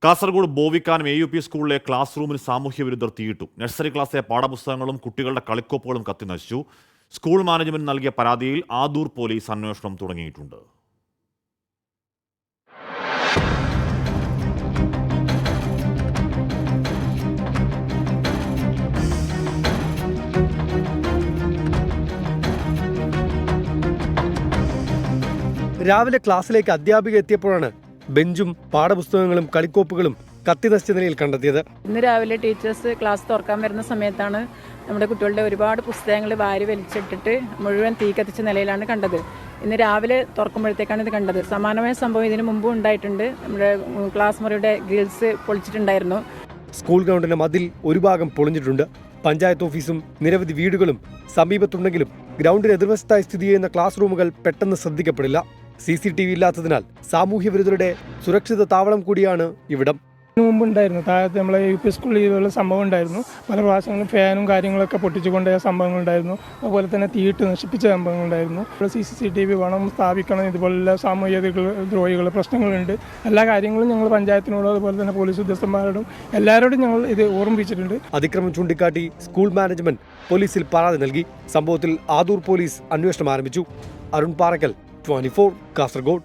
Kasaragod Bovikkanam AUP സ്കൂളിലെ class റൂമിന് സാമൂഹ്യ വിരുദ്ധർ തീയിട്ടു. നഴ്സറി ക്ലാസ്സിലെ പാഠപുസ്തകങ്ങളും കുട്ടികളുടെ കളിക്കോപ്പുകളും കത്തിനശിച്ചു. സ്കൂൾ മാനേജ്മെന്റ് നൽകിയ പരാതിയിൽ ആദൂർ പോലീസ് അന്വേഷണം തുടങ്ങിയിട്ടുണ്ട്. രാവിലെ ക്ലാസ്സിലേക്ക് അധ്യാപിക എത്തിയപ്പോഴാണ് ബെഞ്ചും പാഠപുസ്തകങ്ങളും കളിക്കോപ്പുകളും കത്തിനശിച്ച നിലയിൽ കണ്ടെത്തിയത്. ഇന്ന് രാവിലെ ടീച്ചേഴ്സ് ക്ലാസ് തുറക്കാൻ വരുന്ന സമയത്താണ് നമ്മുടെ കുട്ടികളുടെ ഒരുപാട് പുസ്തകങ്ങൾ വാരി വലിച്ചിട്ടിട്ട് മുഴുവൻ തീ കത്തിച്ച നിലയിലാണ് കണ്ടത്. ഇന്ന് രാവിലെ തുറക്കുമ്പോഴത്തേക്കാണ് ഇത് കണ്ടത്. സമാനമായ സംഭവം ഇതിനു മുമ്പും ഉണ്ടായിട്ടുണ്ട്. നമ്മുടെ ക്ലാസ് മുറിയുടെ ഗ്രിൽസ് പൊളിച്ചിട്ടുണ്ടായിരുന്നു. സ്കൂൾ ഗ്രൗണ്ടിന്റെ മതിൽ ഒരു ഭാഗം പൊളിഞ്ഞിട്ടുണ്ട്. പഞ്ചായത്ത് ഓഫീസും നിരവധി വീടുകളും സമീപത്തുണ്ടെങ്കിലും ഗ്രൗണ്ടിന് എതിർവശത്തായി സ്ഥിതി ചെയ്യുന്ന ക്ലാസ് റൂമുകൾ പെട്ടെന്ന് ശ്രദ്ധിക്കപ്പെടില്ല. CCTV ഇല്ലാത്തതിനാൽ സാമൂഹ്യ വിരുദ്ധരുടെ സുരക്ഷിത താവളം കൂടിയാണ് ഇവിടം. മുമ്പുണ്ടായിരുന്നു താഴത്ത് നമ്മളെ UP സ്കൂളിൽ ഇതുപോലെ സംഭവം ഉണ്ടായിരുന്നു. പല പ്രാവശ്യങ്ങളും ഫാനും കാര്യങ്ങളൊക്കെ പൊട്ടിച്ചുകൊണ്ടുപോയ സംഭവങ്ങളുണ്ടായിരുന്നു. അതുപോലെ തന്നെ തീയിട്ട് നശിപ്പിച്ച സംഭവങ്ങളുണ്ടായിരുന്നു. CCTV വേണം, സ്ഥാപിക്കണം. ഇതുപോലുള്ള സാമൂഹിക ദ്രോഹികൾ പ്രശ്നങ്ങളുണ്ട്. എല്ലാ കാര്യങ്ങളും ഞങ്ങൾ പഞ്ചായത്തിനോടും അതുപോലെ തന്നെ പോലീസ് ഉദ്യോഗസ്ഥന്മാരോടും എല്ലാവരോടും ഞങ്ങൾ ഇത് ഓർമ്മിപ്പിച്ചിട്ടുണ്ട്. അതിക്രമം ചൂണ്ടിക്കാട്ടി സ്കൂൾ മാനേജ്മെന്റ് പോലീസിൽ പരാതി നൽകി. സംഭവത്തിൽ ആദൂർ പോലീസ് അന്വേഷണം ആരംഭിച്ചു. അരുൺ പാറക്കൽ, 24 കാസർഗോഡ്.